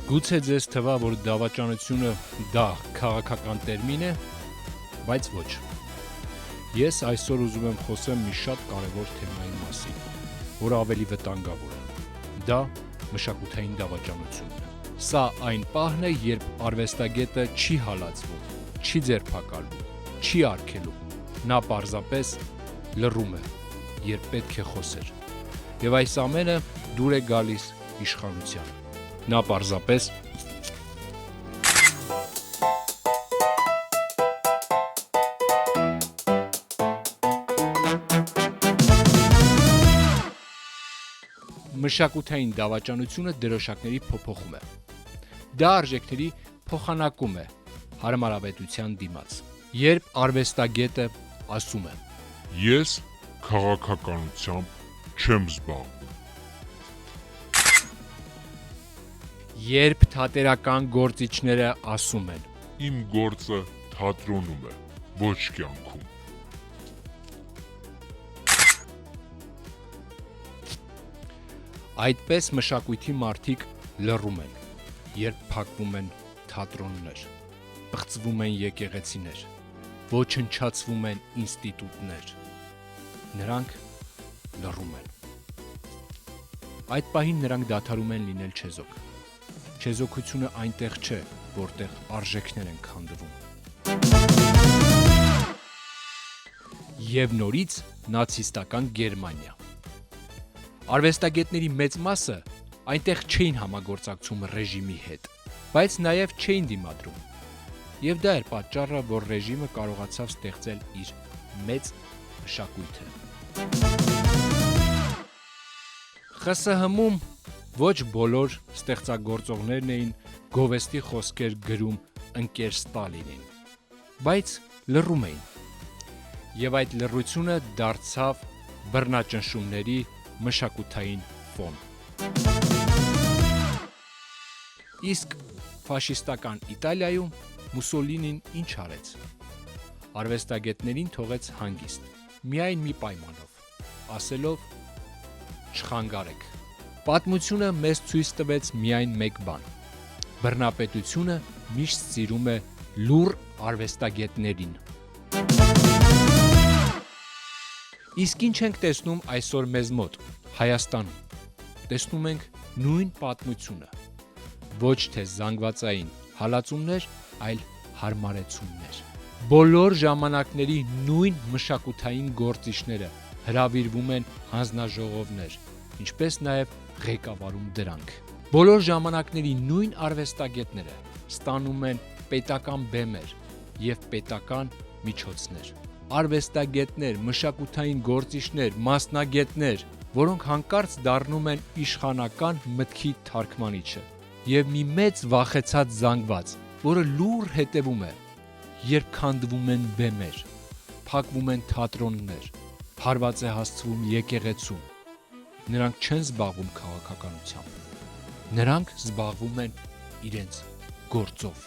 Գուցե ձեզ թվա, որ դավաճանությունը դա քաղաքական տերմին է, բայց ոչ։ Ես այսօր ուզում եմ խոսեմ մի շատ կարևոր թեմայի մասին, որ ավելի վտանգավոր է։ Դա մշակութային դավաճանությունն է։ Սա այն պահն է, երբ արվեստագետը չի հալածվում, չի ձերբակալվում, չի արգելում, նա պարզապես լռում է, երբ պետք է խոսեր։ Եվ այս ամենը դուր է գալիս իշխանությանը։ Նա պարզապես մշակութային դավաճանությունը դրոշակների փոփոխում է։ Դա արժեքների փոխանակում է հարմարավետության դիմաց։ Երբ արվեստագետը ասում է. Ես քաղաքականությամբ չեմ զբաղվում։ Երբ թատերական գործիչները ասում են. Իմ գործը թատրոնում է, ոչ կյանքում։ Այդպես մշակույթի մարդիկ լռում են, երբ փակվում են թատրոններ, պղծվում են եկեղեցիներ, ոչնչացվում են ինստիտուտներ։ Նրանք լռում են։ Այդ պահին նրանք դադարում են լինել չեզոք։ Չեզոքությունը այնտեղ չէ, որտեղ արժեքներ են քանդվում։ Եվ նորից նացիստական Գերմանիա։ Արվեստագետների մեծ մասը այնտեղ չէին համագործակցում ռեժիմի հետ, բայց նաև չէին դիմադրում։ Եվ դա էր պատճառը, որ ռեժիմը կարողացավ ստեղծել իր մեծ մշակույթը։ ԽՍՀՄ-ում ոչ բոլոր ստեղծագործողներն էին գովեստի խոսքեր գրում ընկեր Ստալինին, բայց լռում էին։ Եվ այդ լռությունը դարձավ բռնաճնշումների մշակութային ֆոն։ Իսկ ֆաշիստական Իտալիայում Մուսոլինին ինչ արեց։ Արվեստագետներին թողեց հանգիստ, միայն մի պայմանով, ասելով չխանգարեք։ Պատմությունը մեզ ցույց տվեց միայն մեկ բան. բռնապետությունը միշտ սիրում է լուռ արվեստագետներին։ Իսկ ինչ ենք տեսնում այսօր մեզ մոտ, Հայաստանում։ Տեսնում ենք նույն պատմությունը, ոչ թե զանգվածային հալածումներ, այլ հարմարեցումներ։ Բոլոր ժամանակների նույն մշակութային գործիչները հրավիրվում են հանձնաժողովներ, ինչպես նաև ղեկավարում դրանք։ Բոլոր ժամանակների նույն արվեստագետները ստանում են պետական բեմեր և պետական միջոցներ։ Արվեստագետներ, մշակութային գործիչներ, մասնագետներ, որոնք հանկարծ դառնում են իշխանական մտքի թարգմանիչը և մի մեծ վախեցած զանգված, որը լուռ հետևում է, երբ քանդվում են բեմեր, փակվում են թատրոններ, հարված է հասցվում եկեղեցում։ Նրանք չեն զբաղվում քաղաքականությամբ։ Նրանք զբաղվում են իրենց գործով։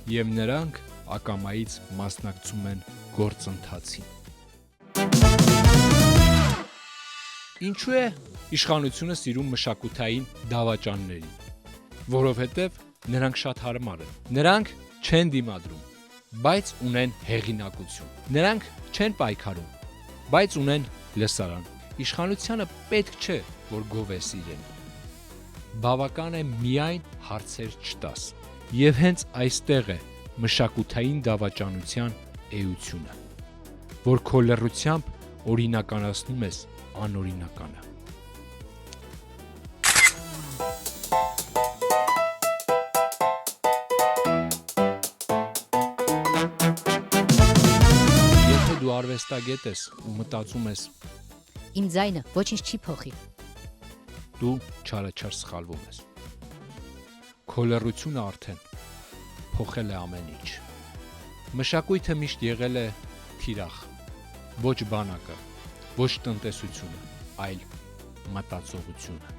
Եվ նրանք ակամայից մասնակցում են գործընթացին։ Ինչու է իշխանությունը սիրում մշակութային դավաճաններին։ Որովհետև նրանք շատ հարմար են։ Նրանք չեն դիմադրում, բայց ունեն հեղինակություն։ Նրանք չեն պայքարում, բայց ունեն լսարան։ Իշխանությանը պետք չէ, որ գովես իրեն։ Բավական է միայն հարցեր չտաս։ Եվ հենց այստեղ է մշակութային դավաճանության էությունը, որ քո լռությամբ օրինականացնում ես անօրինականը։ Եթե դու արվեստագետ ես ու մտածում ես Իմ ձայնը ոչինչ չի փոխի։ դու չարաչար սխալվում ես։ Քո լռությունը արդեն փոխել է ամեն ինչ։ Մշակույթը միշտ եղել է թիրախ, ոչ բանակը, ոչ տնտեսությունը, այլ մտածողությունը։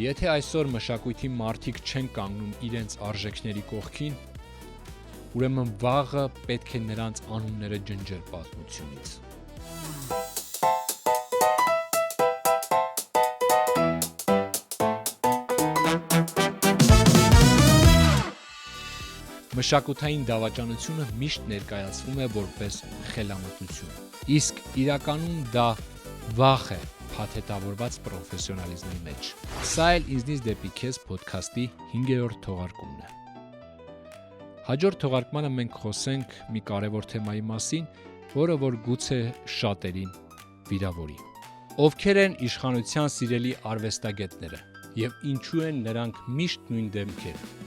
Եթե այսօր մշակույթի մարդիկ չեն կանգնում իրենց արժեքների կողքին, ուրեմն վաղը պետք է նրանց անունները ջնջել պատմությունից։ Մշակութային դավաճանությունը միշտ ներկայացվում է որպես խելամտություն, իսկ իրականում դա վախ է փաթեթավորված պրոֆեսիոնալիզմի մեջ։ Սա էլ ինձնից դեպի քեզ ոդքասթի 5-րդ թողարկումն է։ Հաջորդ թողարկմանը մենք խոսենք մի կարևոր թեմայի մասին, որը որ գուցե շատերին վիրավորի։ Ովքեր են իշխանության սիրելի արվեստագետները եւ ինչու են նրանք միշտ նույն դեմքերը։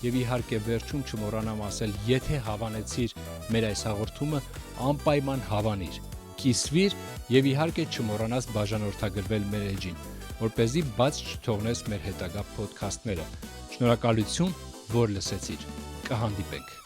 Եվ իհարկե վերջում չմոռանամ ասել, եթե հավանեցիր մեր այս հաղորդումը, անպայման հավանիր, կիսվիր եւ իհարկե չմոռանաս բաժանորդագրվել մեր էջին, որպեսզի բաց չթողնես մեր հետագա ոդքասթները։ Շնորհակալություն, որ լսեցիր։ Կհանդիպենք։